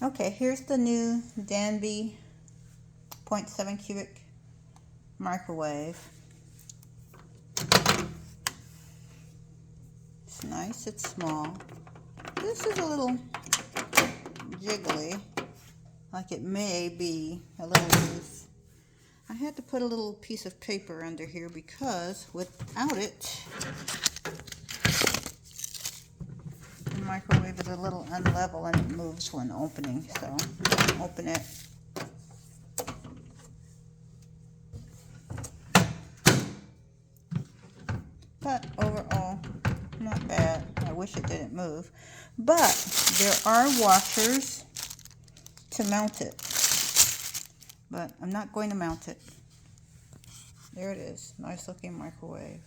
Okay, here's the new Danby 0.7 cubic microwave. It's nice, it's small. This is a little jiggly, like it may be a little loose. I had to put a little piece of paper under here because without it, the microwave is a little unlevel and it moves when opening. So open it. But overall, not bad. I wish it didn't move. But there are washers to mount it. But I'm not going to mount it. There it is. Nice looking microwave.